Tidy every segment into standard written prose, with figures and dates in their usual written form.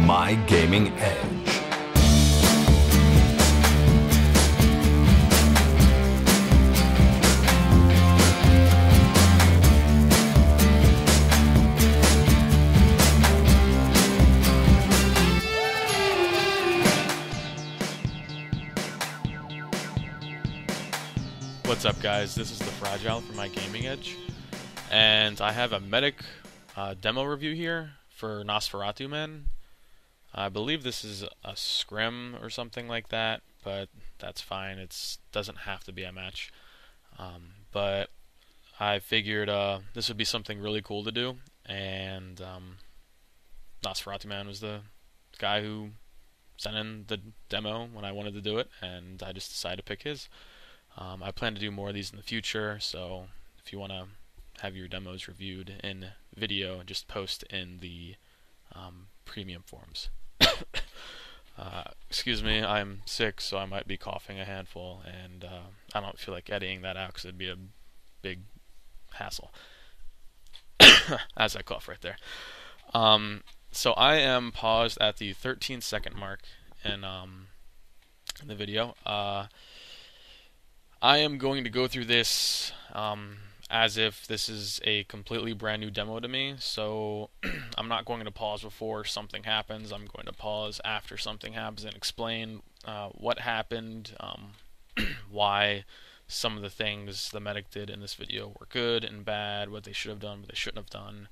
My Gaming Edge. What's up, guys? This is TheFragile from My Gaming Edge, and I have a medic demo review here for Nosferatu Man. I believe this is a scrim or something like that, but that's fine. It doesn't have to be a match. But I figured this would be something really cool to do, and Nosferatu Man was the guy who sent in the demo when I wanted to do it, and I just decided to pick his. I plan to do more of these in the future, so if you want to have your demos reviewed in video, just post in the premium forums. Excuse me, I'm sick, so I might be coughing a handful, and I don't feel like editing that out because it'd be a big hassle. As I cough right there. So I am paused at the 13-second mark in the video. I am going to go through this as if this is a completely brand new demo to me, so I'm not going to pause before something happens. I'm going to pause after something happens and explain what happened, why some of the things the medic did in this video were good and bad, what they should have done, what they shouldn't have done,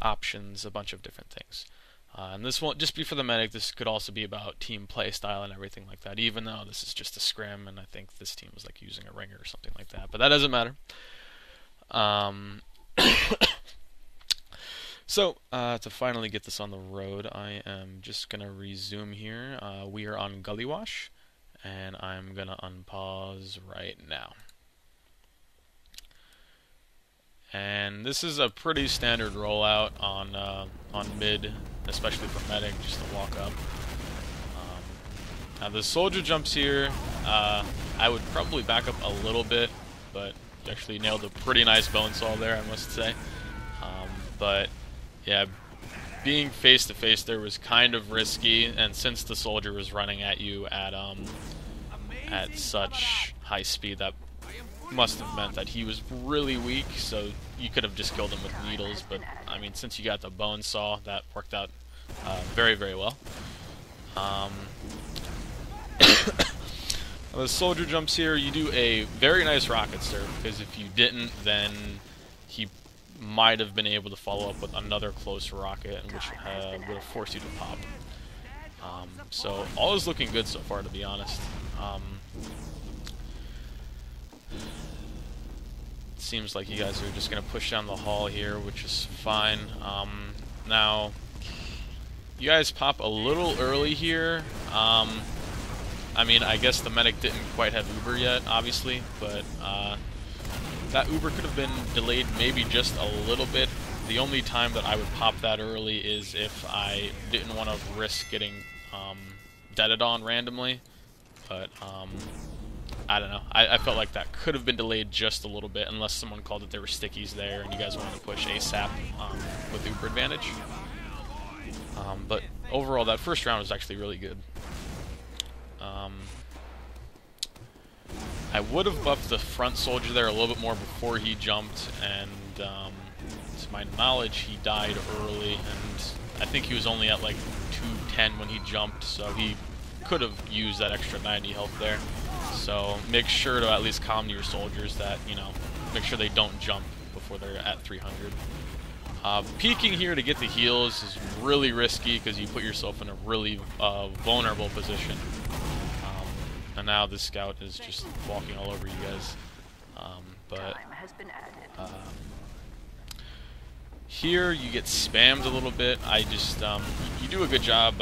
options, a bunch of different things. And this won't just be for the medic, this could also be about team play style and everything like that, even though this is just a scrim and I think this team was like using a ringer or something like that, but that doesn't matter. So, to finally get this on the road, I am just going to resume here. We are on Gully Wash, and I'm going to unpause right now. And this is a pretty standard rollout on mid, especially for medic, just to walk up. Now the soldier jumps here. I would probably back up a little bit, but you actually nailed a pretty nice bone saw there, I must say. But yeah, being face to face there was kind of risky, and since the soldier was running at you at such high speed, that must have meant that he was really weak, so you could have just killed him with needles, but I mean, since you got the bone saw, that worked out very, very well. The soldier jumps here, you do a very nice rocket serve, because if you didn't, then he might have been able to follow up with another close rocket, which would have forced you to pop. So all is looking good so far, to be honest. Seems like you guys are just going to push down the hall here, which is fine. Now, you guys pop a little early here. I mean, I guess the medic didn't quite have Uber yet, obviously, but that Uber could have been delayed maybe just a little bit. The only time that I would pop that early is if I didn't want to risk getting deaded on randomly, but I don't know. I felt like that could have been delayed just a little bit, unless someone called that there were stickies there and you guys wanted to push ASAP with Uber advantage. But overall, that first round was actually really good. I would have buffed the front soldier there a little bit more before he jumped, and to my knowledge, he died early, and I think he was only at like 210 when he jumped, so he could have used that extra 90 health there. So make sure to at least calm your soldiers that, you know, make sure they don't jump before they're at 300. Peeking here to get the heals is really risky because you put yourself in a really vulnerable position. And now this scout is just walking all over you guys. Here you get spammed a little bit. I just, you do a good job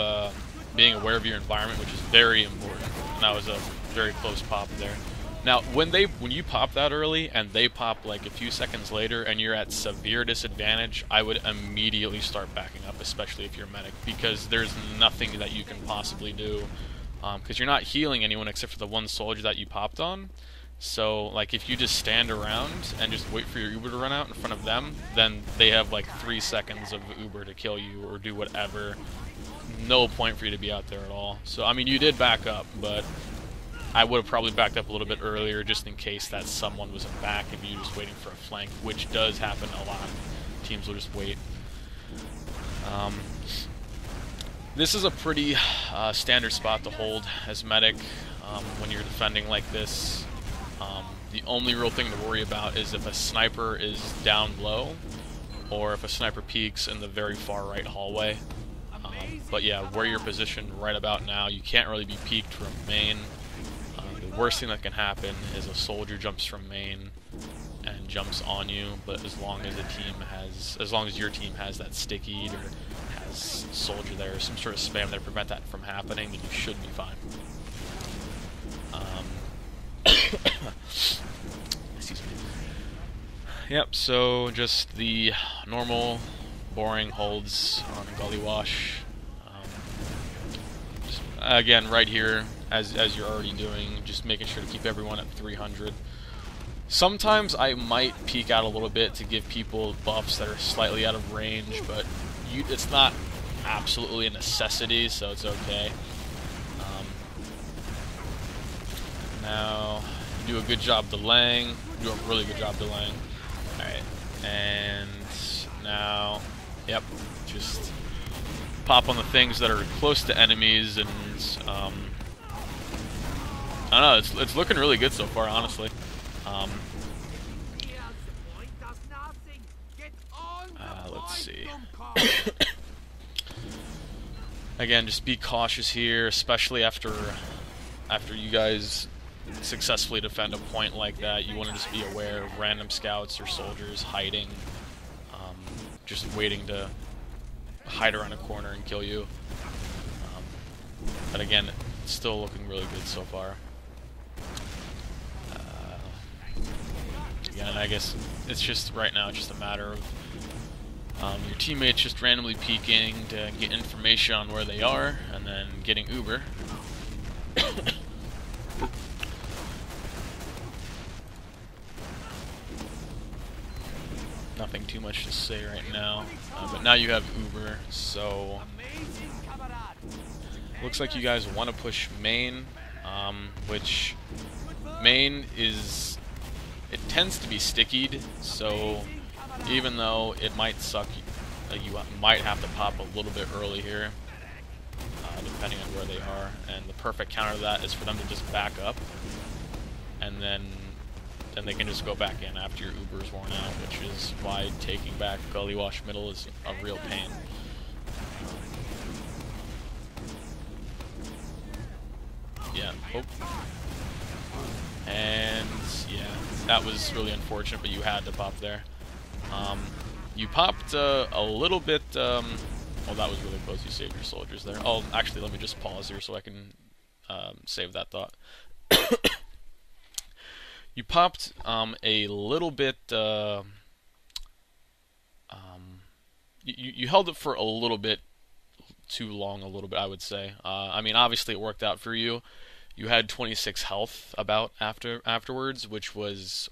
being aware of your environment, which is very important. And that was a very close pop there. Now, when you pop that early and they pop like a few seconds later and you're at severe disadvantage, I would immediately start backing up, especially if you're a medic, because there's nothing that you can possibly do, because you're not healing anyone except for the one soldier that you popped on. So, like, if you just stand around and just wait for your Uber to run out in front of them, then they have like 3 seconds of Uber to kill you or do whatever no point for you to be out there at all. So, I mean, you did back up, but I would have probably backed up a little bit earlier just in case that someone was back and you just waiting for a flank, which does happen a lot. Teams will just wait. This is a pretty standard spot to hold as medic when you're defending like this. The only real thing to worry about is if a sniper is down low, or if a sniper peeks in the very far right hallway. But yeah, where you're positioned right about now, you can't really be peeked from main. The worst thing that can happen is a soldier jumps from main and jumps on you, but as long as your team has that sticky or has soldier there, or some sort of spam that prevent that from happening, then you should be fine. Excuse me. Yep, so just the normal, boring holds on Gully Wash. Just, again, right here, as you're already doing, just making sure to keep everyone at 300. Sometimes I might peek out a little bit to give people buffs that are slightly out of range, but it's not absolutely a necessity, so it's okay. Now, you do a good job delaying. You do a really good job delaying. Alright, and now, yep, just pop on the things that are close to enemies, and I don't know, it's looking really good so far, honestly. Let's see. Again, just be cautious here, especially after you guys successfully defend a point like that. You want to just be aware of random scouts or soldiers hiding, just waiting to hide around a corner and kill you. But again, it's still looking really good so far. Again, I guess it's just right now, it's just a matter of your teammates just randomly peeking to get information on where they are, and then getting Uber. Nothing too much to say right now, but now you have Uber, so looks like you guys want to push main, which main is, it tends to be stickied, so even though it might suck, you might have to pop a little bit early here, depending on where they are, and the perfect counter to that is for them to just back up, and then they can just go back in after your Uber is worn out, which is why taking back Gully Wash middle is a real pain. Yeah, oh. And yeah, that was really unfortunate, but you had to pop there. You popped a little bit, well, that was really close, you saved your soldiers there. Oh, actually, let me just pause here so I can save that thought. You popped a little bit, you held it for a little bit too long, I would say. I mean, obviously it worked out for you. You had 26 health about afterwards, which was,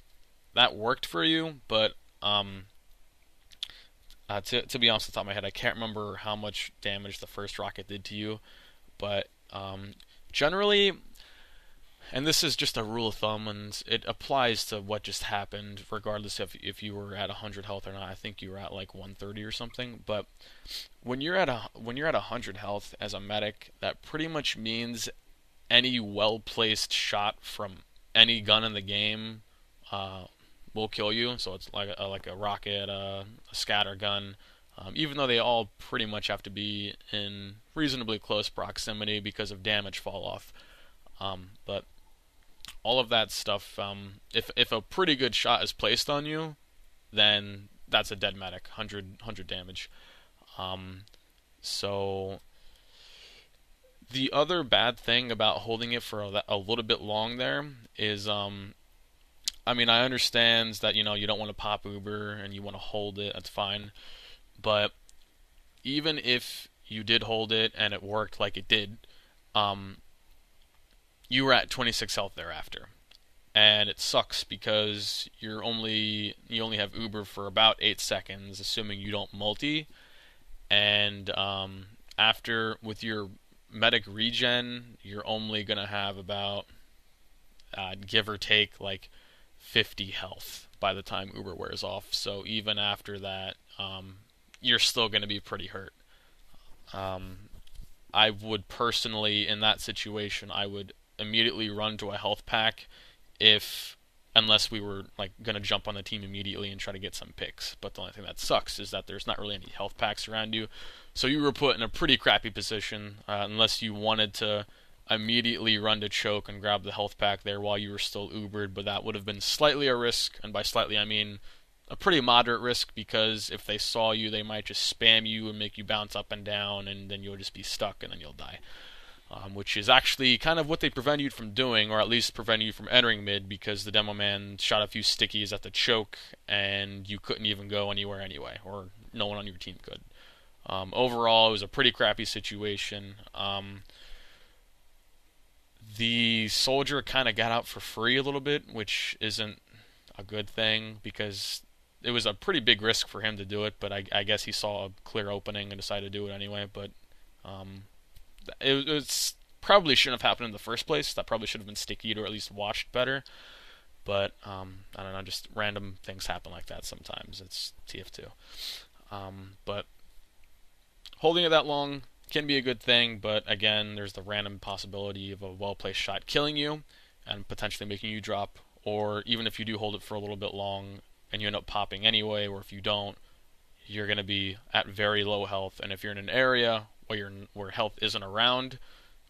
that worked for you, but to be honest, off the top of my head, I can't remember how much damage the first rocket did to you, but generally, and this is just a rule of thumb, and it applies to what just happened, regardless if you were at 100 health or not. I think you were at like 130 or something. But when you're at 100 health as a medic, that pretty much means any well-placed shot from any gun in the game will kill you. So it's like a rocket, a scatter gun, even though they all pretty much have to be in reasonably close proximity because of damage fall off. But all of that stuff, if a pretty good shot is placed on you, then that's a dead medic, 100 damage. So the other bad thing about holding it for a little bit long there is, I mean, I understand that, you don't want to pop Uber and you want to hold it, that's fine. But even if you did hold it and it worked like it did, you were at 26 health thereafter, and it sucks because you only have Uber for about 8 seconds, assuming you don't multi, and after with your medic regen, you're only gonna have about give or take like 50 health by the time Uber wears off. So even after that, you're still gonna be pretty hurt. I would personally, in that situation, I would immediately run to a health pack unless we were like gonna jump on the team immediately and try to get some picks. But the only thing that sucks is that there's not really any health packs around you, so you were put in a pretty crappy position unless you wanted to immediately run to choke and grab the health pack there while you were still Ubered. But that would have been slightly a risk, and by slightly I mean a pretty moderate risk, because if they saw you, they might just spam you and make you bounce up and down, and then you'll just be stuck and then you'll die. Which is actually kind of what they prevented you from doing, or at least prevented you from entering mid, because the demo man shot a few stickies at the choke and you couldn't even go anywhere anyway, or no one on your team could. Overall, it was a pretty crappy situation. The soldier kind of got out for free a little bit, which isn't a good thing, because it was a pretty big risk for him to do it, but I guess he saw a clear opening and decided to do it anyway. But it probably shouldn't have happened in the first place. That probably should have been stickied, or at least watched better. But I don't know, just random things happen like that sometimes. It's TF2. But holding it that long can be a good thing, but again, there's the random possibility of a well-placed shot killing you and potentially making you drop, or even if you do hold it for a little bit long and you end up popping anyway, or if you don't, you're going to be at very low health, and if you're in an area where health isn't around,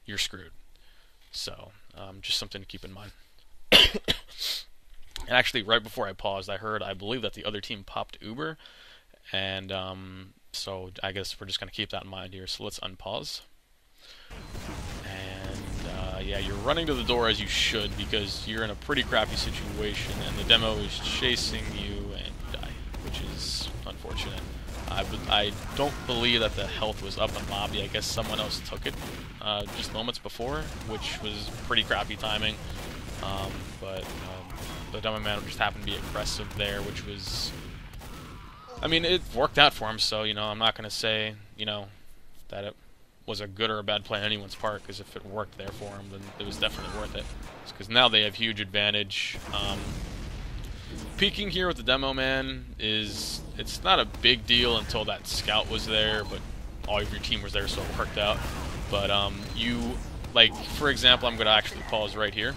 you're screwed. So, just something to keep in mind. And actually, right before I paused, I believe that the other team popped Uber, and so I guess we're just going to keep that in mind here. So let's unpause. And yeah, you're running to the door as you should, because you're in a pretty crappy situation, and the demo is chasing you and you die, which is unfortunate. I don't believe that the health was up in lobby. I guess someone else took it just moments before, which was pretty crappy timing. But the demo man just happened to be aggressive there, which was, I mean, it worked out for him, so, I'm not going to say, that it was a good or a bad play on anyone's part, because if it worked there for him, then it was definitely worth it. Because now they have huge advantage. Peeking here with the demo man it's not a big deal until that scout was there, but all of your team was there, so it worked out. But for example, I'm going to actually pause right here.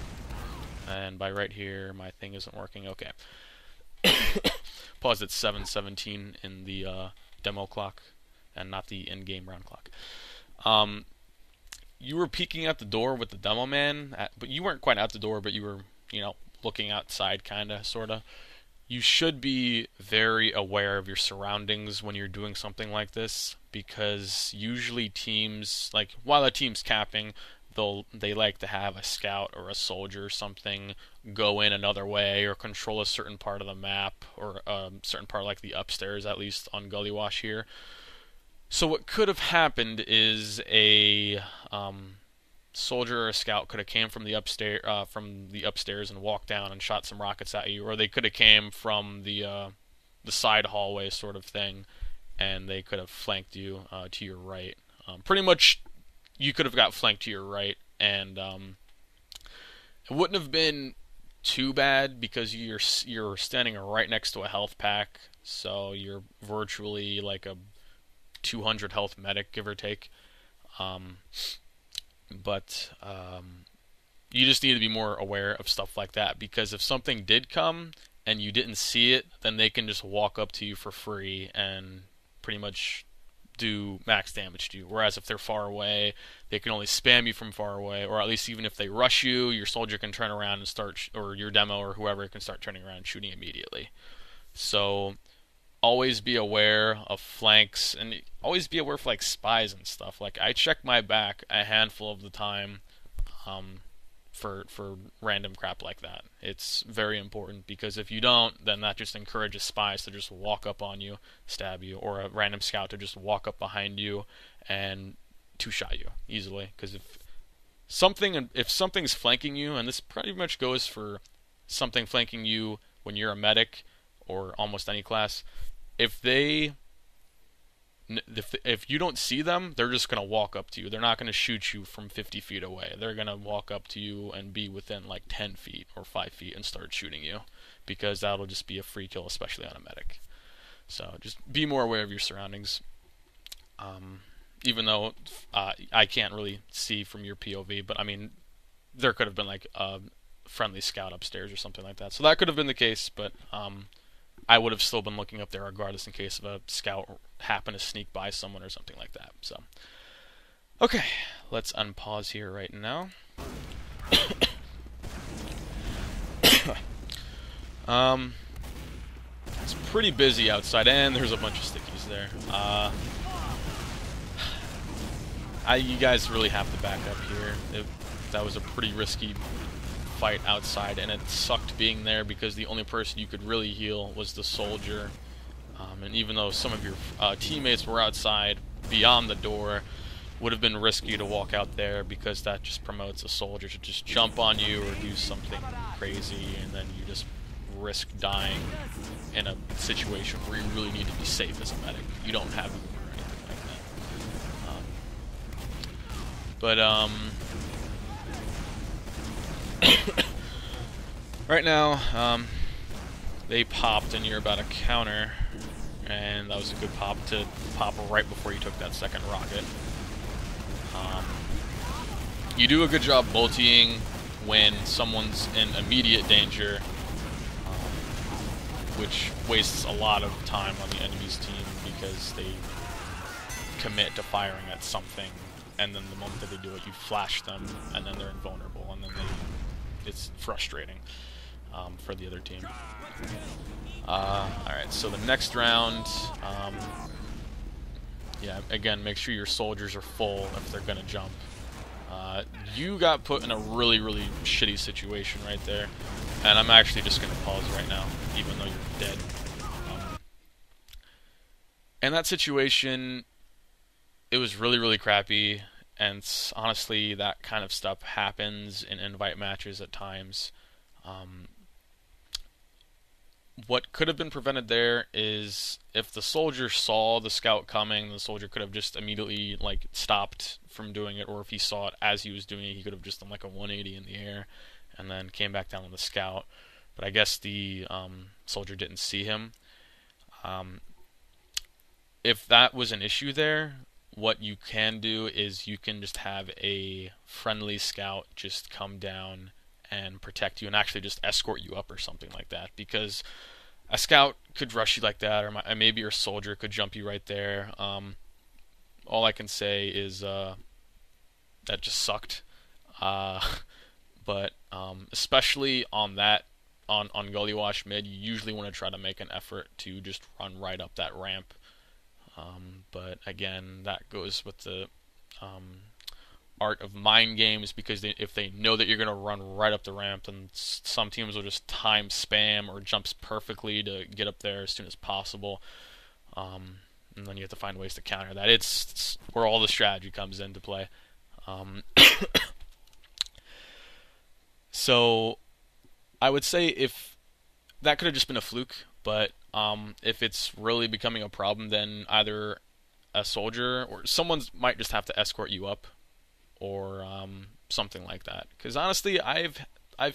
And by right here, my thing isn't working. Okay. Pause at 7:17 in the demo clock, and not the in-game round clock. You were peeking at the door with the demo man, but you weren't quite out the door, but you were, looking outside, kinda, sorta. You should be very aware of your surroundings when you're doing something like this, because usually teams, like while a team's capping, they like to have a scout or a soldier or something go in another way, or control a certain part of the map, or a certain part like the upstairs, at least on Gully Wash here. So what could have happened is a soldier or a scout could have came from the upstairs and walked down and shot some rockets at you, or they could have came from the side hallway sort of thing, and they could have flanked you to your right. Pretty much, you could have got flanked to your right, and it wouldn't have been too bad, because you're standing right next to a health pack, so you're virtually like a 200 health medic, give or take. But you just need to be more aware of stuff like that, because if something did come and you didn't see it, then they can just walk up to you for free and pretty much do max damage to you. Whereas if they're far away, they can only spam you from far away, or at least even if they rush you, your soldier can turn around and start, or your demo or whoever can start turning around and shooting immediately. So always be aware of flanks, and always be aware of like spies and stuff. Like, I check my back a handful of the time for random crap like that. It's very important, because if you don't, then that just encourages spies to just walk up on you, stab you, or a random scout to just walk up behind you and two-shot you easily. Because if something's flanking you, and this pretty much goes for something flanking you when you're a medic or almost any class, if they if you don't see them, they're just gonna walk up to you. They're not gonna shoot you from 50 feet away. They're gonna walk up to you and be within like 10 feet or 5 feet and start shooting you, because that'll just be a free kill, especially on a medic. So just be more aware of your surroundings. Even though I can't really see from your POV, but I mean, there could have been like a friendly scout upstairs or something like that. So that could have been the case, but I would have still been looking up there regardless in case of a scout happen to sneak by someone or something like that. So, okay, let's unpause here right now. It's pretty busy outside, and there's a bunch of stickies there. You guys really have to back up here. That was a pretty risky fight outside, and it sucked being there because the only person you could really heal was the soldier. And even though some of your teammates were outside beyond the door, would have been risky to walk out there because that just promotes a soldier to just jump on you or do something crazy, and then you just risk dying in a situation where you really need to be safe as a medic. You don't have Uber or anything like that. Right now, they popped and you're about to counter, and that was a good pop to pop right before you took that second rocket. You do a good job multiing when someone's in immediate danger, which wastes a lot of time on the enemy's team because they commit to firing at something, and then the moment that they do it, you flash them, and then they're invulnerable, and then it's frustrating for the other team. Alright, so the next round, yeah, again, make sure your soldiers are full if they're gonna jump. You got put in a really, really shitty situation right there, and I'm actually just gonna pause right now, even though you're dead. In that situation, it was really, really crappy, and honestly, that kind of stuff happens in invite matches at times. What could have been prevented there is if the soldier saw the scout coming, the soldier could have just immediately like stopped from doing it, or if he saw it as he was doing it, he could have just done like a 180 in the air and then came back down on the scout. But I guess the soldier didn't see him. If that was an issue there, what you can do is you can just have a friendly scout just come down and protect you and actually just escort you up or something like that, because a scout could rush you like that, or maybe your soldier could jump you right there. All I can say is that just sucked. But especially on Gully Wash mid, you usually want to try to make an effort to just run right up that ramp. But again, that goes with the art of mind games, because if they know that you're going to run right up the ramp, then some teams will just time spam or jumps perfectly to get up there as soon as possible. And then you have to find ways to counter that. It's where all the strategy comes into play. So I would say if that could have just been a fluke, but if it's really becoming a problem, then either a soldier or someone might just have to escort you up, or something like that. Because honestly, I've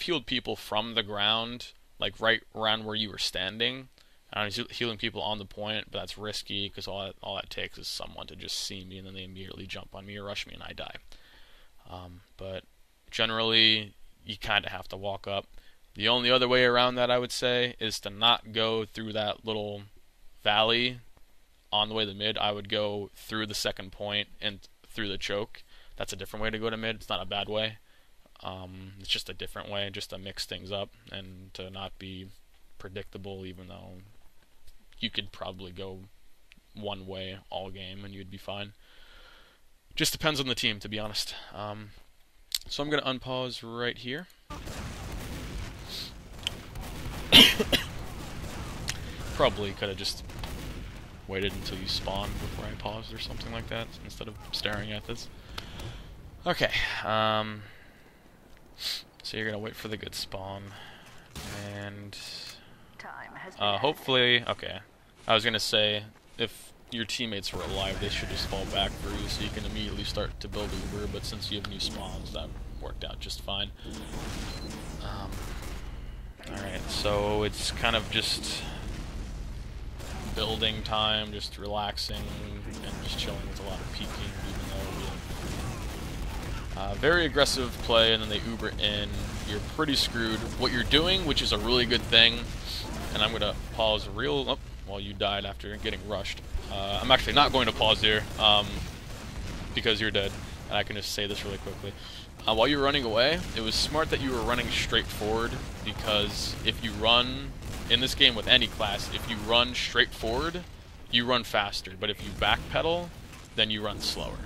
healed people from the ground, like right around where you were standing. I was healing people on the point, but that's risky because all that takes is someone to just see me and then they immediately jump on me or rush me and I die. But generally, you kind of have to walk up. The only other way around that, I would say, is to not go through that little valley on the way to mid. I would go through the second point and through the choke. That's a different way to go to mid. It's not a bad way. It's just a different way, just to mix things up and to not be predictable, even though you could probably go one way all game and you'd be fine. Just depends on the team, to be honest. So I'm going to unpause right here. Probably could have just waited until you spawned before I paused or something like that, instead of staring at this. Okay, so you're gonna wait for the good spawn, and hopefully, okay, I was gonna say, if your teammates were alive, they should just fall back for you so you can immediately start to build Uber, but since you have new spawns, that worked out just fine. Alright, so it's kind of just building time, just relaxing and just chilling with a lot of peeking, even though we have very aggressive play and then they Uber in. You're pretty screwed. What you're doing, which is a really good thing, and I'm going to pause well, you died after getting rushed. I'm actually not going to pause here because you're dead, and I can just say this really quickly. While you were running away, it was smart that you were running straight forward, because if you run, in this game with any class, if you run straight forward, you run faster, but if you backpedal, then you run slower.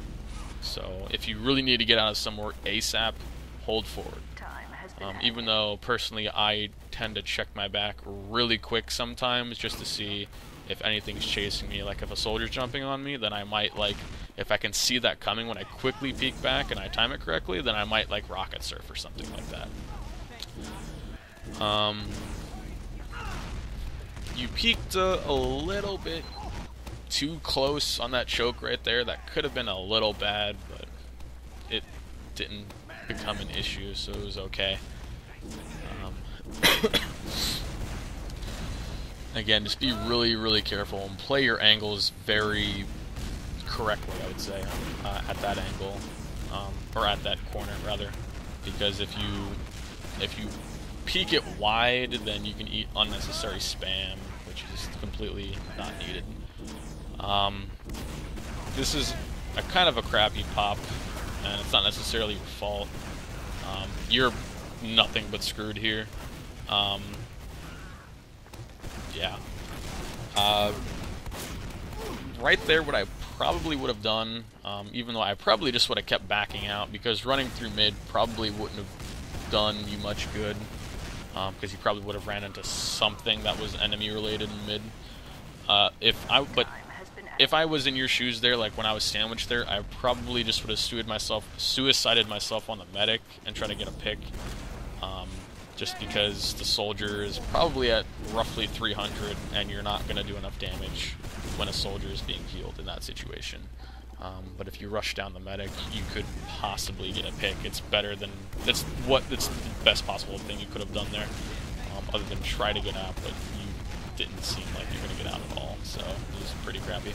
So if you really need to get out of somewhere ASAP, hold forward. Even though, personally, I tend to check my back really quick sometimes just to see if anything's chasing me. Like, if a soldier's jumping on me, then I might, like, if I can see that coming when I quickly peek back and I time it correctly, then I might, like, rocket surf or something like that. You peeked a little bit too close on that choke right there. That could have been a little bad, but it didn't become an issue, so it was okay. Again, just be really, really careful and play your angles very correctly, I would say, at that angle, or at that corner rather, because if you peek it wide, then you can eat unnecessary spam, which is completely not needed. This is a kind of a crappy pop, and it's not necessarily your fault. You're nothing but screwed here. Yeah. Right there, what I probably would have done, even though I probably just would have kept backing out, because running through mid probably wouldn't have done you much good, because you probably would have ran into something that was enemy related in mid. If I was in your shoes there, like when I was sandwiched there, I probably just would have suicided myself on the medic and try to get a pick. Just because the soldier is probably at roughly 300, and you're not going to do enough damage when a soldier is being healed in that situation. But if you rush down the medic, you could possibly get a pick. It's better than it's the best possible thing you could have done there, other than try to get out, but you didn't seem like you're going to get out at all, so it was pretty crappy.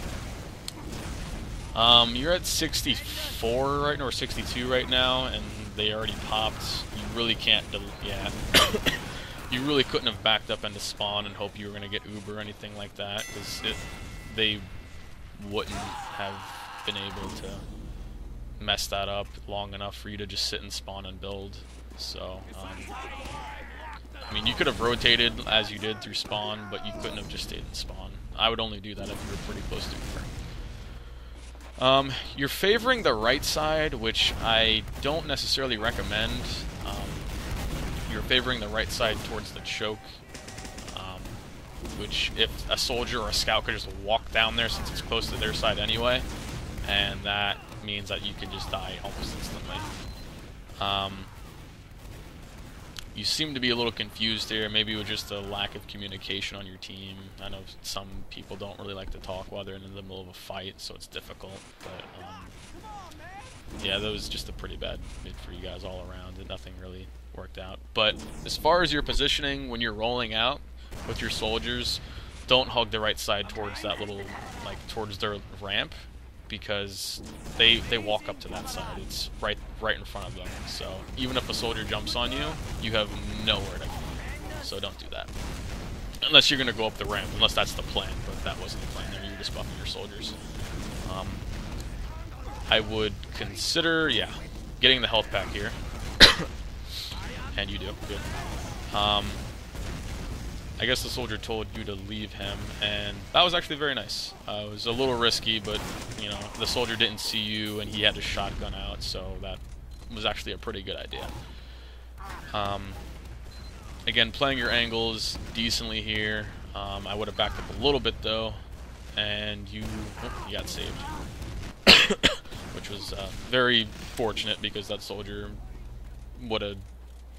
You're at 64 right now, or 62 right now, and they already popped. You really can't, yeah. You really couldn't have backed up into spawn and hope you were going to get Uber or anything like that, because they wouldn't have been able to mess that up long enough for you to just sit and spawn and build. So, I mean, you could have rotated as you did through spawn, but you couldn't have just stayed in spawn. I would only do that if you were pretty close to Uber. You're favoring the right side, which I don't necessarily recommend. You're favoring the right side towards the choke, which if a soldier or a scout could just walk down there since it's close to their side anyway, and that means that you could just die almost instantly. You seem to be a little confused here, maybe with just a lack of communication on your team. I know some people don't really like to talk while they're in the middle of a fight, so it's difficult. But yeah, that was just a pretty bad mid for you guys all around, and nothing really worked out. But as far as your positioning, when you're rolling out with your soldiers, don't hug the right side towards that little, like, towards their ramp, because they walk up to that side. It's right in front of them. So even if a soldier jumps on you, you have nowhere to go. So don't do that. Unless you're going to go up the ramp, unless that's the plan, but that wasn't the plan there. You're just buffing your soldiers. I would consider, yeah, getting the health pack here. And you do. Good. I guess the soldier told you to leave him, and that was actually very nice. It was a little risky, but, you know, the soldier didn't see you, and he had his shotgun out, so that was actually a pretty good idea. Again, playing your angles decently here. I would have backed up a little bit, though, and you got saved. Which was very fortunate, because that soldier would have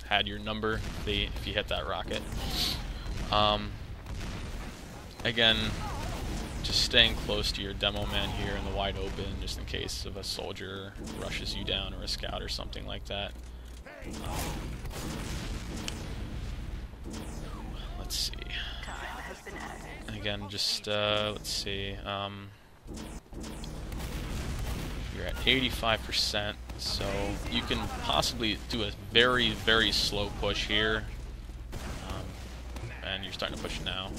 had your number if you hit that rocket. Again, just staying close to your demo man here in the wide open, just in case if a soldier rushes you down or a scout or something like that. Let's see. Again, just let's see. You're at 85%, so you can possibly do a very, very slow push here. And you're starting to push now.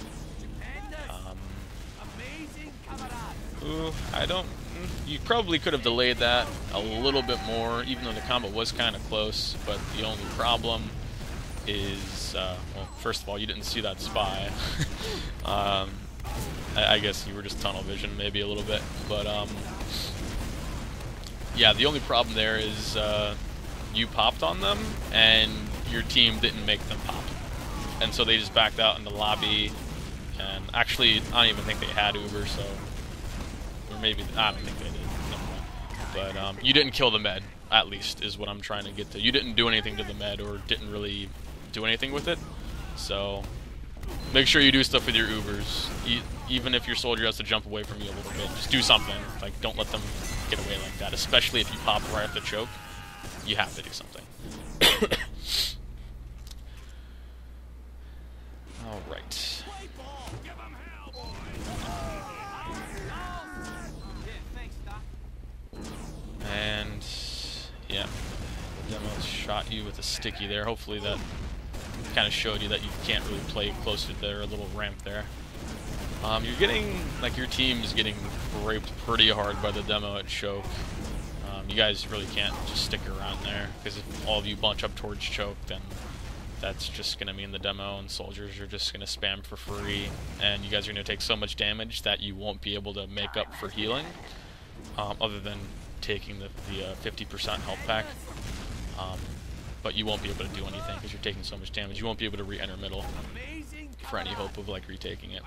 Ooh, you probably could have delayed that a little bit more, even though the combo was kind of close, but the only problem is, well, first of all, you didn't see that spy. I guess you were just tunnel vision maybe a little bit, but yeah, the only problem there is you popped on them, and your team didn't make them pop. And so they just backed out in the lobby, and actually, I don't even think they had Uber, so, or maybe, I don't think they did, never mind. But you didn't kill the med, at least, is what I'm trying to get to. You didn't do anything to the med, or didn't really do anything with it, so make sure you do stuff with your Ubers. Even if your soldier has to jump away from you a little bit, just do something. Like, don't let them get away like that, especially if you pop right at the choke. You have to do something. Alright. And yeah, the demo shot you with a sticky there. Hopefully that kind of showed you that you can't really play close to their little ramp there. You're getting, like, your team is getting raped pretty hard by the demo at choke. You guys really can't just stick around there, because if all of you bunch up towards choke, then that's just going to mean the demo and soldiers are just going to spam for free, and you guys are going to take so much damage that you won't be able to make up for healing, other than taking the 50% health pack. But you won't be able to do anything because you're taking so much damage. You won't be able to re-enter middle for any hope of, like, retaking it.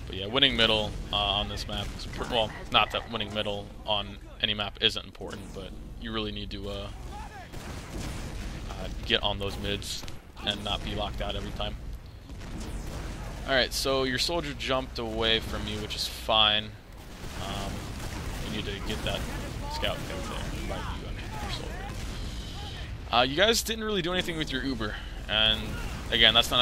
But yeah, winning middle on this map is well, not that winning middle on any map isn't important, but you really need to get on those mids and not be locked out every time. Alright, so your soldier jumped away from you, which is fine. You need to get that scout there. By you, I mean your soldier. You guys didn't really do anything with your Uber, and again, that's not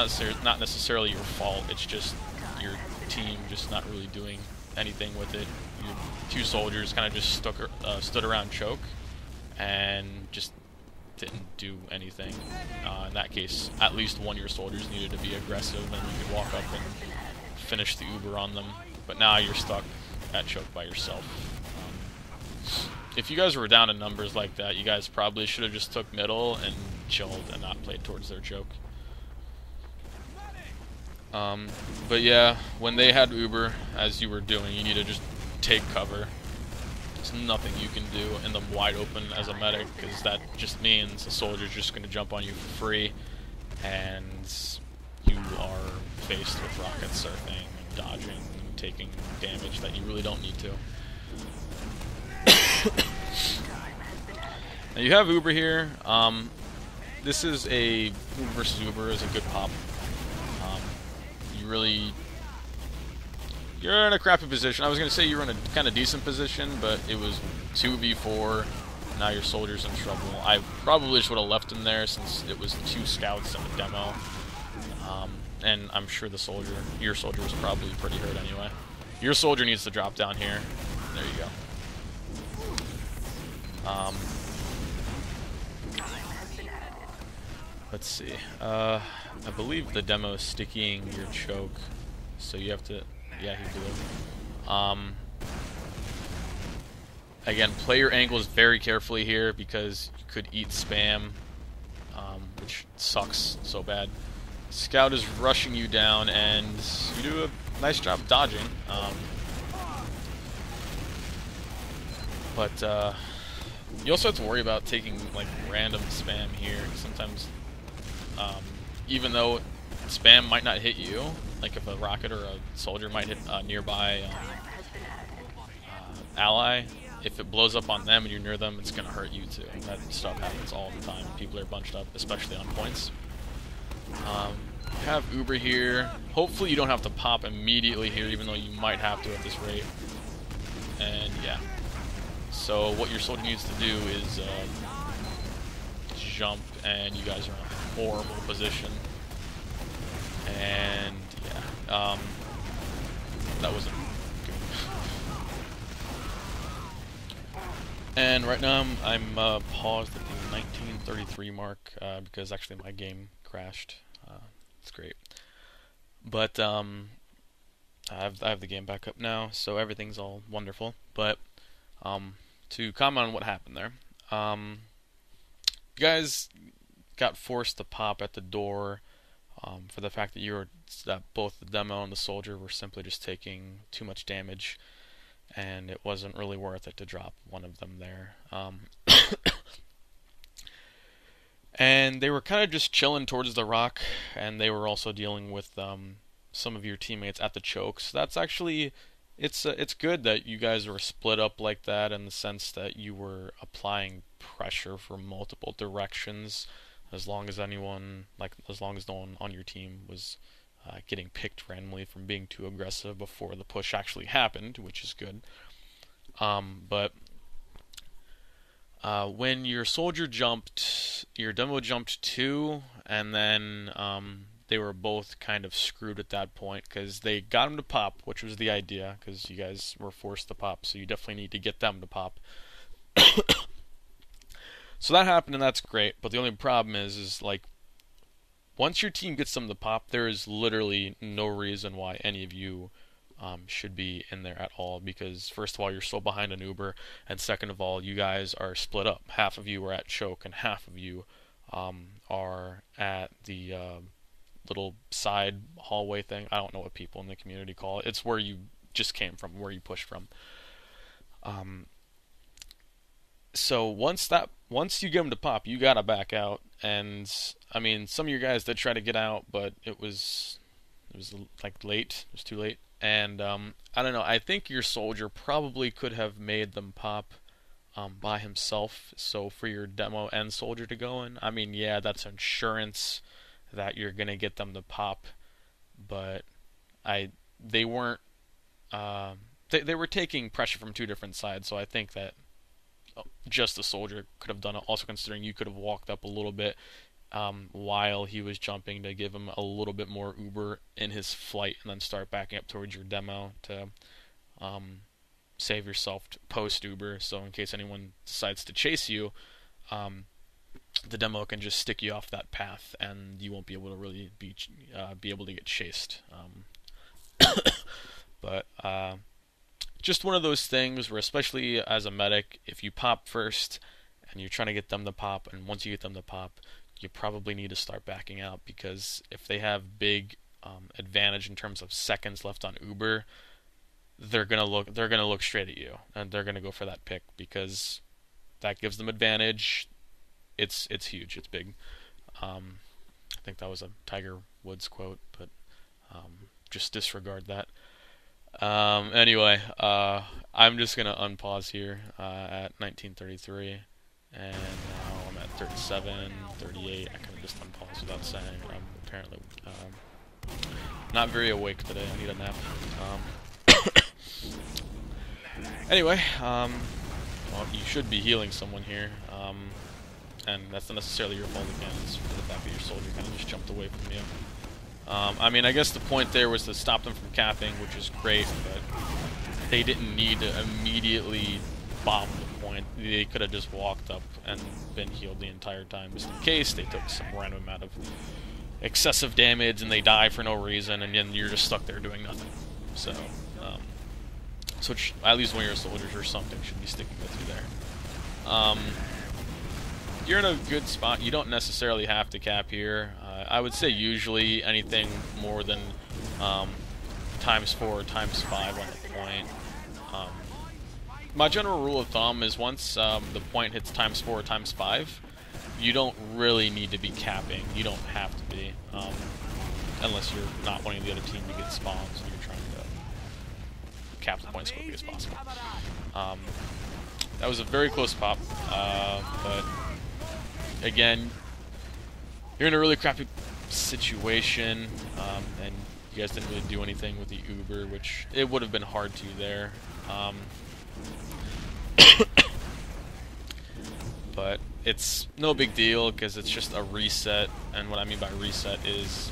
necessarily your fault. It's just your team just not really doing anything with it. Your two soldiers kind of just stood around choke and just didn't do anything. In that case, at least one of your soldiers needed to be aggressive, and you could walk up and finish the Uber on them. But now you're stuck at choke by yourself. If you guys were down in numbers like that, you guys probably should have just took middle and chilled and not played towards their choke. But yeah, when they had Uber, as you were doing, you need to just take cover. There's nothing you can do in them wide open as a medic, because that just means the soldier's just going to jump on you for free, and you are faced with rocket surfing and dodging and taking damage that you really don't need to. Now you have Uber here. This is a Uber versus Uber is a good pop. You're in a crappy position. I was gonna say you were in a kind of decent position, but it was 2v4. Now your soldier's in trouble. I probably just would have left him there since it was 2 scouts and a demo. And I'm sure your soldier was probably pretty hurt anyway. Your soldier needs to drop down here. There you go. Let's see. I believe the demo is stickying your choke, so you have to. Yeah, he blew. Again, play your angles very carefully here because you could eat spam, which sucks so bad. Scout is rushing you down, and you do a nice job dodging. But you also have to worry about taking, like, random spam here. Sometimes, even though spam might not hit you, like if a rocket or a soldier might hit a nearby ally, if it blows up on them and you're near them, it's going to hurt you too. That stuff happens all the time. People are bunched up, especially on points. have Uber here. Hopefully you don't have to pop immediately here, even though you might have to at this rate. And yeah. So what your soldier needs to do is jump, and you guys are in a horrible position. And yeah, that wasn't good. And right now I'm paused at the 1933 mark because actually my game crashed. It's great, but I have the game back up now, so everything's all wonderful. But to comment on what happened there, you guys got forced to pop at the door for the fact that both the demo and the soldier were simply just taking too much damage, and it wasn't really worth it to drop one of them there. And they were kind of just chilling towards the rock, and they were also dealing with some of your teammates at the chokes. That's actually, it's good that you guys were split up like that, in the sense that you were applying pressure from multiple directions, as long as no one on your team was getting picked randomly from being too aggressive before the push actually happened, which is good. But when your soldier jumped, your demo jumped too, and then they were both kind of screwed at that point, because they got him to pop, which was the idea, because you guys were forced to pop, so you definitely need to get them to pop. So that happened, and that's great, but the only problem is like, once your team gets them to pop, there is literally no reason why any of you should be in there at all, because first of all, you're so behind an Uber, and second of all, you guys are split up. Half of you are at choke, and half of you are at the little side hallway thing. I don't know what people in the community call it. It's where you just came from, where you pushed from. So once you get them to pop, you gotta back out. And I mean, some of your guys did try to get out, but it was like late. It was too late. And I don't know. I think your soldier probably could have made them pop by himself. So for your demo and soldier to go in, I mean, yeah, that's insurance that you're gonna get them to pop. But they weren't. They were taking pressure from two different sides. So I think that just the soldier could have done it. Also considering you could have walked up a little bit while he was jumping to give him a little bit more Uber in his flight, and then start backing up towards your demo to save yourself post Uber. So in case anyone decides to chase you, the demo can just stick you off that path, and you won't be able to really be able to get chased. But just one of those things where, especially as a medic, if you pop first and you're trying to get them to pop, and once you get them to pop, you probably need to start backing out, because if they have big advantage in terms of seconds left on Uber, they're gonna look straight at you, and they're gonna go for that pick, because that gives them advantage. It's huge. It's big. I think that was a Tiger Woods quote, but just disregard that. Anyway, I'm just gonna unpause here at 1933, and now I'm at 37, 38. I kind of just unpaused without saying. I'm apparently not very awake today. I need a nap. Anyway, well, you should be healing someone here, and that's not necessarily your fault again. It's for the fact that your soldier kind of just jumped away from you. I mean, I guess the point there was to stop them from capping, which is great, but they didn't need to immediately bomb the point. They could have just walked up and been healed the entire time, just in case they took some random amount of excessive damage and they die for no reason, and then you're just stuck there doing nothing. So, at least one of your soldiers or something should be sticking with you there. You're in a good spot. You don't necessarily have to cap here. I would say usually anything more than ×4 or ×5 on the point. My general rule of thumb is once the point hits ×4 or ×5, you don't really need to be capping. You don't have to be, unless you're not wanting the other team to get spawns and you're trying to cap the points as quickly as possible. That was a very close pop, but again, you're in a really crappy situation, and you guys didn't really do anything with the Uber, which it would have been hard to there. But it's no big deal because it's just a reset, and what I mean by reset is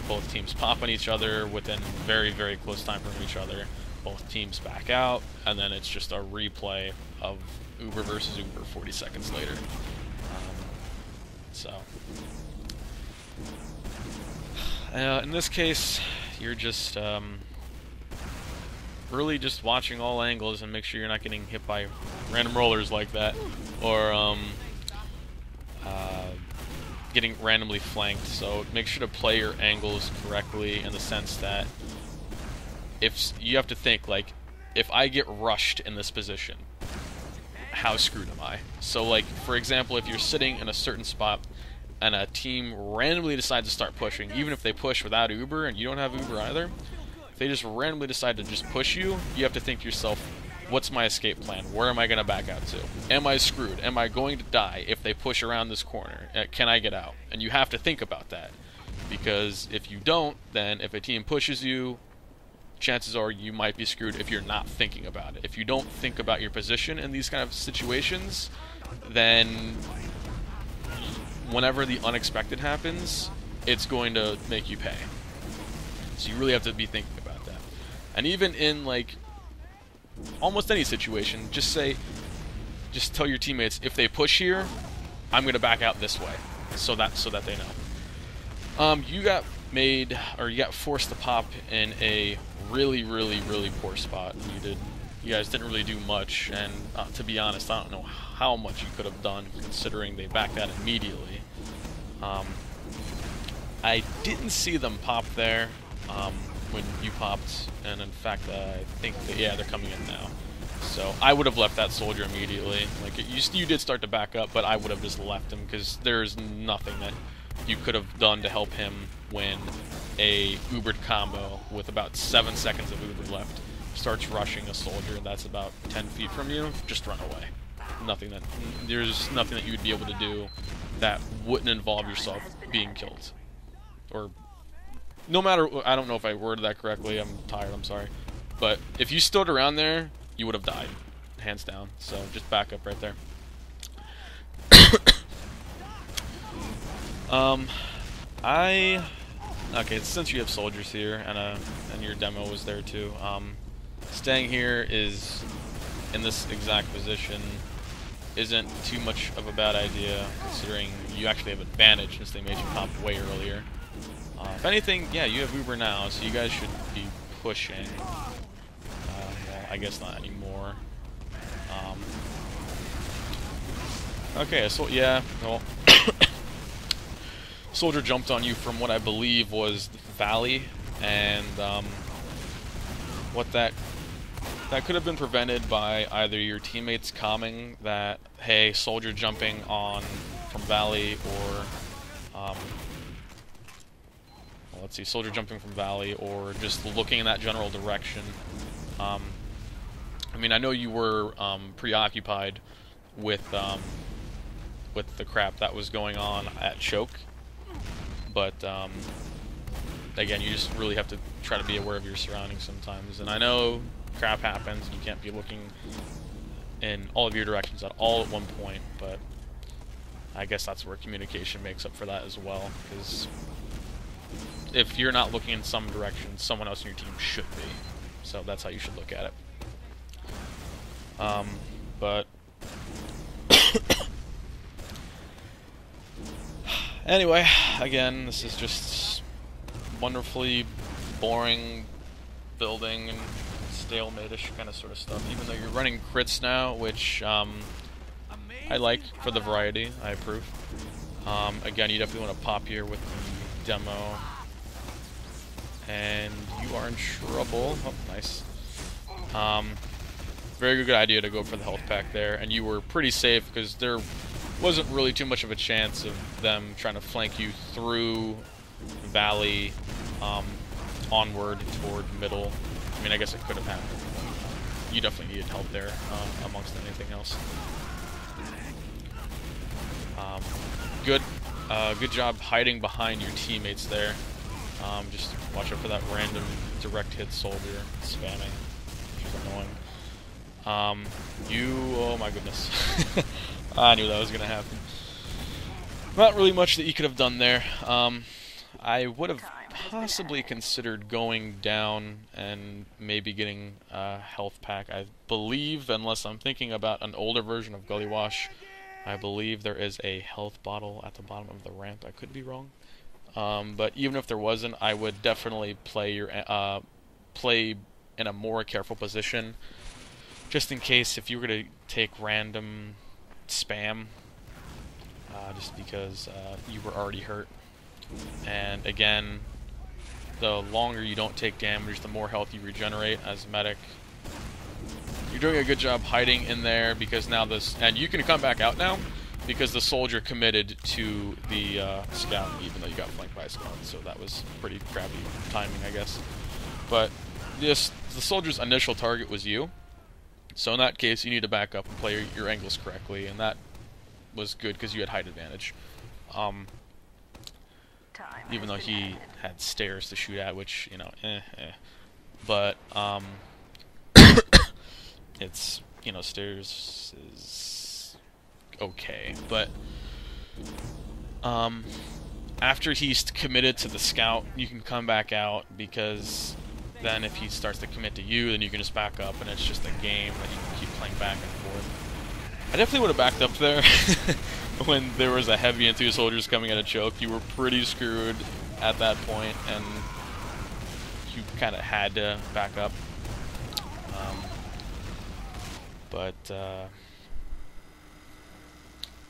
both teams pop on each other within very, very close time from each other. Both teams back out, and then it's just a replay of Uber versus Uber 40 seconds later. In this case, you're just really just watching all angles and make sure you're not getting hit by random rollers like that, or getting randomly flanked. So make sure to play your angles correctly in the sense that if you have to think, like, if I get rushed in this position, how screwed am I? So, like, for example, if you're sitting in a certain spot and a team randomly decides to start pushing, even if they push without Uber and you don't have Uber either, if they just randomly decide to just push you, you have to think to yourself, what's my escape plan? Where am I going to back out to? Am I screwed? Am I going to die if they push around this corner? Can I get out? And you have to think about that, because if you don't, then if a team pushes you, chances are you might be screwed if you're not thinking about it. If you don't think about your position in these kind of situations, then whenever the unexpected happens, it's going to make you pay. So you really have to be thinking about that. And even in, like, almost any situation, just tell your teammates, if they push here, I'm going to back out this way, so that they know. You got forced to pop in a really, really, really poor spot. You guys didn't really do much, and to be honest, I don't know how much you could have done considering they backed out immediately. I didn't see them pop there when you popped, and in fact, I think that, yeah, they're coming in now. So I would have left that soldier immediately. Like, you did start to back up, but I would have just left him because there's nothing that you could have done to help him when a Ubered combo with about 7 seconds of Uber left starts rushing a soldier that's about 10 feet from you. Just run away. There's nothing that you would be able to do that wouldn't involve yourself being killed. Or no matter, I don't know if I worded that correctly, I'm tired, I'm sorry. But if you stood around there, you would have died, hands down. So just back up right there. Okay, since you have soldiers here, and your demo was there too, staying here is, in this exact position, isn't too much of a bad idea, considering you actually have advantage since they made you pop way earlier. If anything, yeah, you have Uber now, so you guys should be pushing. Well, I guess not anymore. Okay, so yeah, well, soldier jumped on you from what I believe was the valley, and what that could have been prevented by either your teammates calming that, hey, soldier jumping on from valley, or well, let's see, soldier jumping from valley, or just looking in that general direction. I mean, I know you were preoccupied with the crap that was going on at choke, but again, you just really have to try to be aware of your surroundings sometimes. And I know crap happens, you can't be looking in all of your directions at all at one point, but I guess that's where communication makes up for that as well, because if you're not looking in some direction, someone else in your team should be. So that's how you should look at it. But anyway, again, this is just wonderfully boring building and stalemate-ish kind of sort of stuff, even though you're running crits now, which I like for the variety. I approve. Again, you definitely want to pop here with the demo, and you are in trouble. Oh, nice. Very good idea to go for the health pack there, and you were pretty safe because there wasn't really too much of a chance of them trying to flank you through valley onward toward middle. I mean, I guess it could have happened. You definitely needed help there amongst anything else. Good. Good job hiding behind your teammates there. Just watch out for that random direct hit soldier spamming. She's annoying. Oh my goodness. I knew that was gonna happen. Not really much that you could have done there. I would have possibly considered going down and maybe getting a health pack. I believe, unless I'm thinking about an older version of Gully Wash, I believe there is a health bottle at the bottom of the ramp. I could be wrong. But even if there wasn't, I would definitely play in a more careful position, just in case if you were to take random spam, just because you were already hurt. And again, the longer you don't take damage, the more health you regenerate as a medic. You're doing a good job hiding in there because now and you can come back out now because the soldier committed to the scout, even though you got flanked by a scout. So that was pretty crappy timing, I guess. But the soldier's initial target was you. So in that case, you need to back up and play your angles correctly, and that was good because you had height advantage. Even though he had stairs to shoot at, which, you know, But, it's, you know, stairs is okay. But, after he's committed to the scout, you can come back out, because then if he starts to commit to you, then you can just back up, and it's just a game that you can keep playing back and forth. I definitely would have backed up there. When there was a heavy and two soldiers coming at a choke, you were pretty screwed at that point, and you kind of had to back up. But I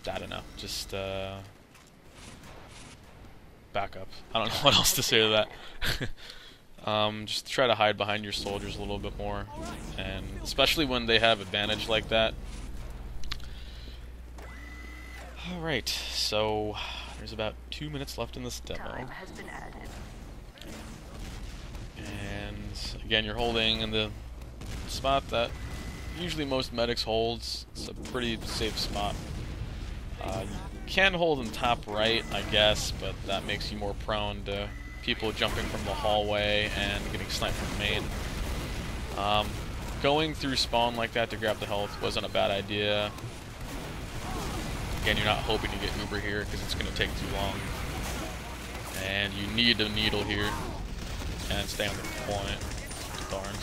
don't know, just back up. I don't know what else to say to that. Just try to hide behind your soldiers a little bit more, and especially when they have advantage like that. Alright, so there's about 2 minutes left in this demo. And again, you're holding in the spot that usually most medics holds. It's a pretty safe spot. You can hold in top right, I guess, but that makes you more prone to people jumping from the hallway and getting sniped from the main. Going through spawn like that to grab the health wasn't a bad idea. Again, you're not hoping to get Uber here because it's going to take too long. And you need a needle here. And stay on the point. Darn.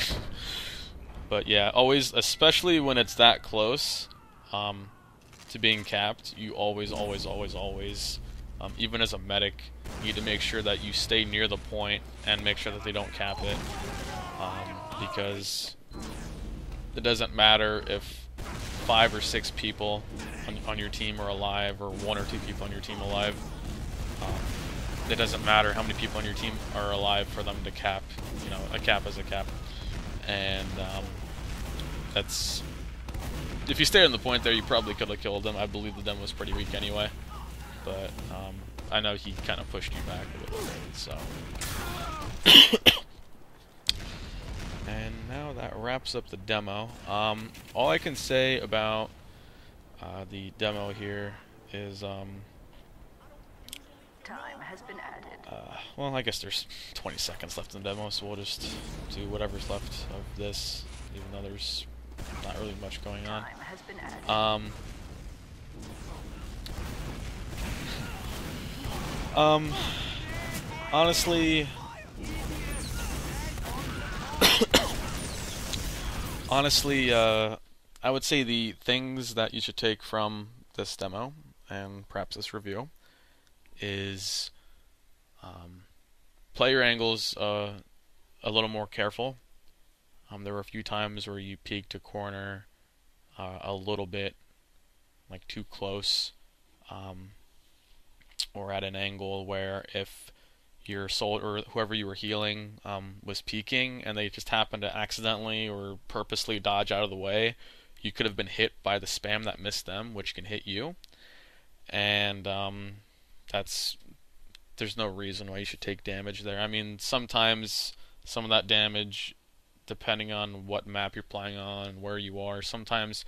But yeah, always, especially when it's that close to being capped, you always, even as a medic, need to make sure that you stay near the point and make sure that they don't cap it. Because it doesn't matter if 5 or 6 people on your team are alive, or 1 or 2 people on your team alive. It doesn't matter how many people on your team are alive for them to cap. You know, a cap is a cap. And that's... If you stayed on the point there, you probably could have killed him. I believe the demo was pretty weak anyway. But I know he kind of pushed you back a little bit, so... And now that wraps up the demo. All I can say about the demo here is, time has been added. Well, I guess there's 20 seconds left in the demo, so we'll just do whatever's left of this, even though there's not really much going on. Time has been added. Honestly, I would say the things that you should take from this demo, and perhaps this review, is play your angles a little more careful. There were a few times where you peeked a corner a little bit, like too close, or at an angle where if your soul or whoever you were healing was peeking and they just happened to accidentally or purposely dodge out of the way, you could have been hit by the spam that missed them, which can hit you. And there's no reason why you should take damage there. I mean, sometimes some of that damage, depending on what map you're playing on and where you are, sometimes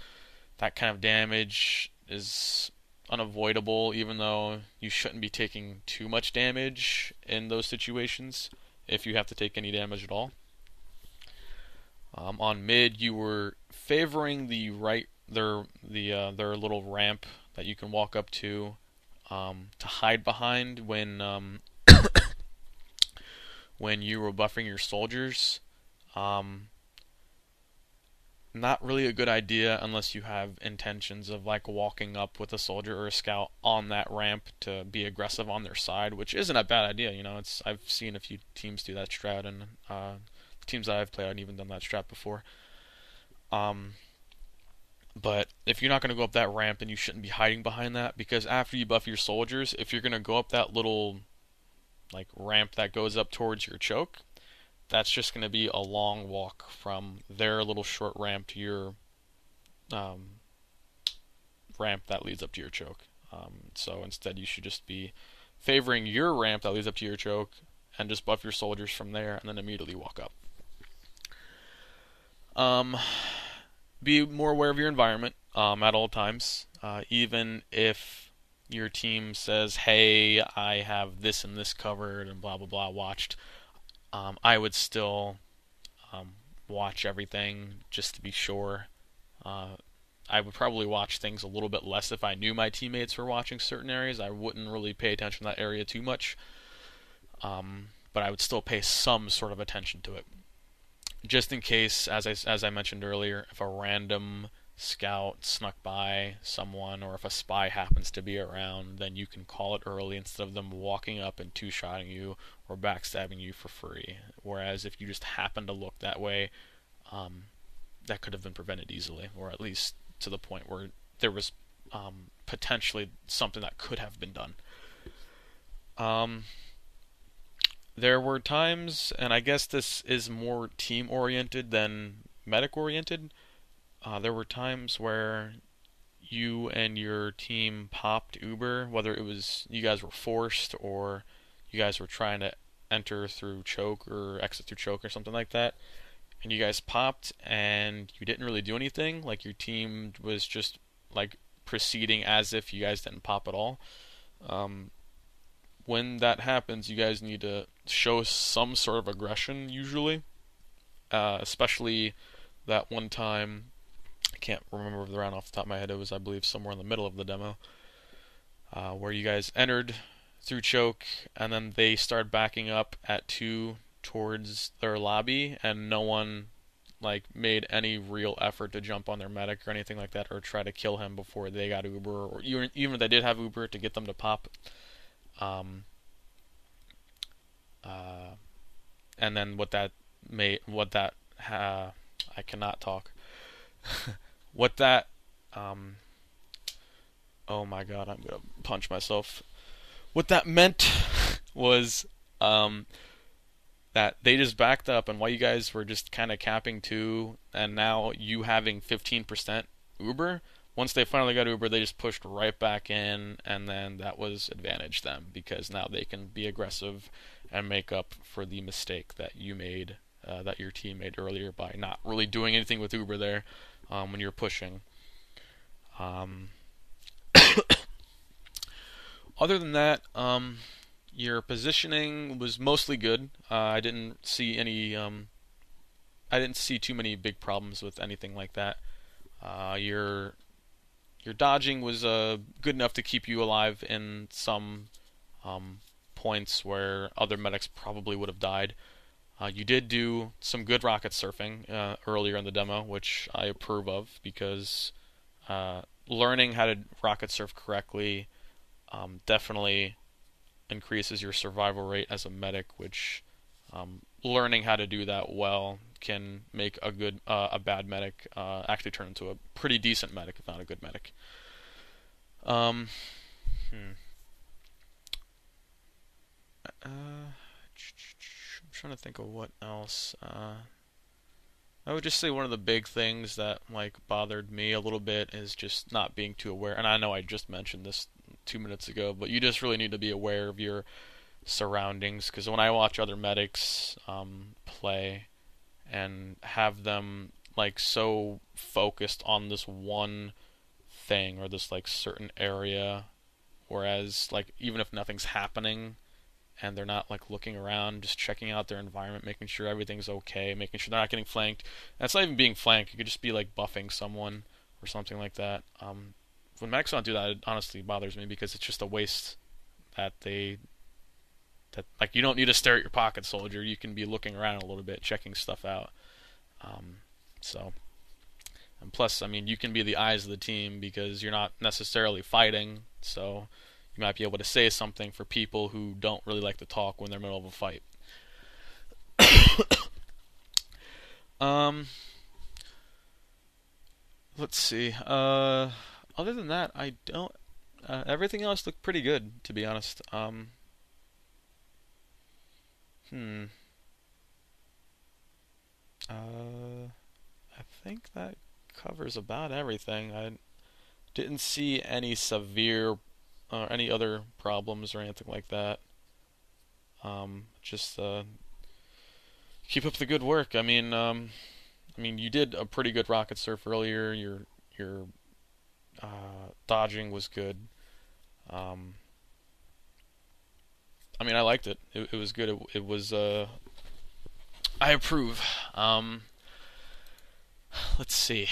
that kind of damage is unavoidable, even though you shouldn't be taking too much damage in those situations if you have to take any damage at all. On mid, you were favoring the right their little ramp that you can walk up to hide behind when you were buffing your soldiers. Not really a good idea unless you have intentions of like walking up with a soldier or a scout on that ramp to be aggressive on their side, which isn't a bad idea. I've seen a few teams do that strat, and the teams that I've played, I've even done that strat before. But if you're not going to go up that ramp, then you shouldn't be hiding behind that, because after you buff your soldiers, if you're going to go up that little like ramp that goes up towards your choke, that's just going to be a long walk from their little short ramp to your ramp that leads up to your choke. So instead, you should just be favoring your ramp that leads up to your choke and just buff your soldiers from there and then immediately walk up. Be more aware of your environment at all times. Even if your team says, hey, I have this and this covered and blah, blah, blah, watched, I would still watch everything just to be sure. I would probably watch things a little bit less if I knew my teammates were watching certain areas. I wouldn't really pay attention to that area too much, but I would still pay some sort of attention to it. Just in case, as I mentioned earlier, if a random scout snuck by someone or if a spy happens to be around, then you can call it early instead of them walking up and two-shotting you or backstabbing you for free. Whereas if you just happen to look that way, that could have been prevented easily, or at least to the point where there was potentially something that could have been done. There were times, and I guess this is more team-oriented than medic-oriented, there were times where you and your team popped Uber, whether it was you guys were forced or you guys were trying to enter through choke or exit through choke or something like that, and you guys popped and you didn't really do anything, like your team was just like proceeding as if you guys didn't pop at all. When that happens, you guys need to show some sort of aggression usually, especially that one time. I can't remember the round off the top of my head. It was, I believe, somewhere in the middle of the demo, where you guys entered through choke, and then they started backing up at 2 towards their lobby, and no one like made any real effort to jump on their medic or anything like that, or try to kill him before they got Uber, or even if they did have Uber, to get them to pop. And then I cannot talk. What that, oh my god, I'm gonna punch myself. What that meant was, that they just backed up, and while you guys were just kind of capping 2, and now you having 15% Uber, once they finally got Uber, they just pushed right back in, and then that was advantage them, because now they can be aggressive and make up for the mistake that you made, that your team made earlier by not really doing anything with Uber there when you're pushing. Other than that, your positioning was mostly good. I didn't see too many big problems with anything like that. Your dodging was good enough to keep you alive in some points where other medics probably would have died. You did do some good rocket surfing earlier in the demo, which I approve of, because learning how to rocket surf correctly definitely increases your survival rate as a medic, which learning how to do that well can make a bad medic actually turn into a pretty decent medic, if not a good medic. I'm trying to think of what else. I would just say one of the big things that like bothered me a little bit is just not being too aware. And I know I just mentioned this 2 minutes ago, but you just really need to be aware of your surroundings, because when I watch other medics play and have them like so focused on this one thing or this like certain area, whereas like even if nothing's happening and they're not like looking around, just checking out their environment, making sure everything's okay, making sure they're not getting flanked. And it's not even being flanked, it could just be like buffing someone or something like that. When medics don't do that, it honestly bothers me because it's just a waste that like you don't need to stare at your pocket, soldier. You can be looking around a little bit, checking stuff out. And plus, I mean, you can be the eyes of the team because you're not necessarily fighting, so you might be able to say something for people who don't really like to talk when they're in the middle of a fight. Let's see. Other than that, I don't. Everything else looked pretty good, to be honest. I think that covers about everything. I didn't see any severe, any other problems or anything like that. Just keep up the good work. I mean, you did a pretty good rocket surf earlier. Your dodging was good. I mean, I liked it. It was good. It was. I approve. Let's see.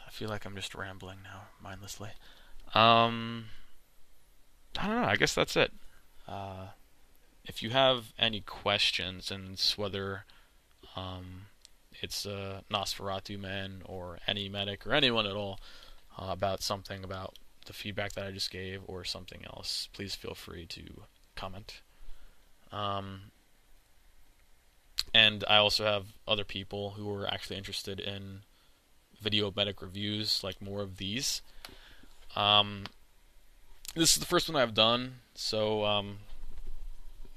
I feel like I'm just rambling now, mindlessly. I don't know. I guess that's it. If you have any questions, and it's whether it's Nosferatu Man or NA Medic or anyone at all about something about the feedback that I just gave or something else, please feel free to comment. And I also have other people who are actually interested in video medic reviews, like more of these. This is the first one I've done, so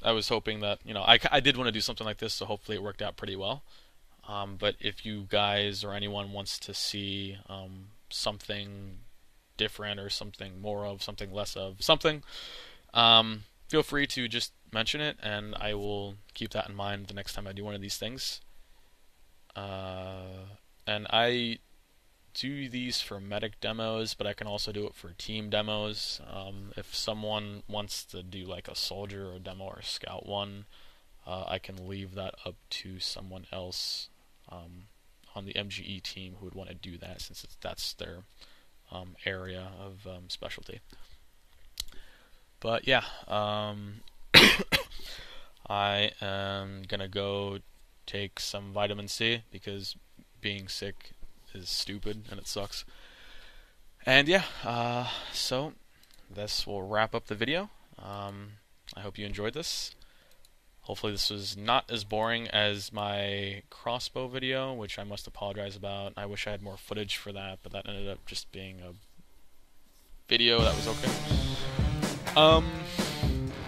I was hoping that, I did want to do something like this, so hopefully it worked out pretty well. But if you guys or anyone wants to see something different or something more of, something less of, something, feel free to just mention it, and I will keep that in mind the next time I do one of these things. And I do these for medic demos, but I can also do it for team demos. If someone wants to do like a soldier or a demo or a scout one, I can leave that up to someone else on the MGE team who would want to do that, since that's their area of specialty. But yeah, I am gonna go take some vitamin C because being sick is stupid and it sucks. And yeah, so this will wrap up the video. I hope you enjoyed this. Hopefully this was not as boring as my crossbow video, which I must apologize about. I wish I had more footage for that, but that ended up just being a video that was okay.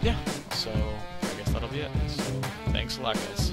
Yeah, so I guess that'll be it. So thanks a lot, guys.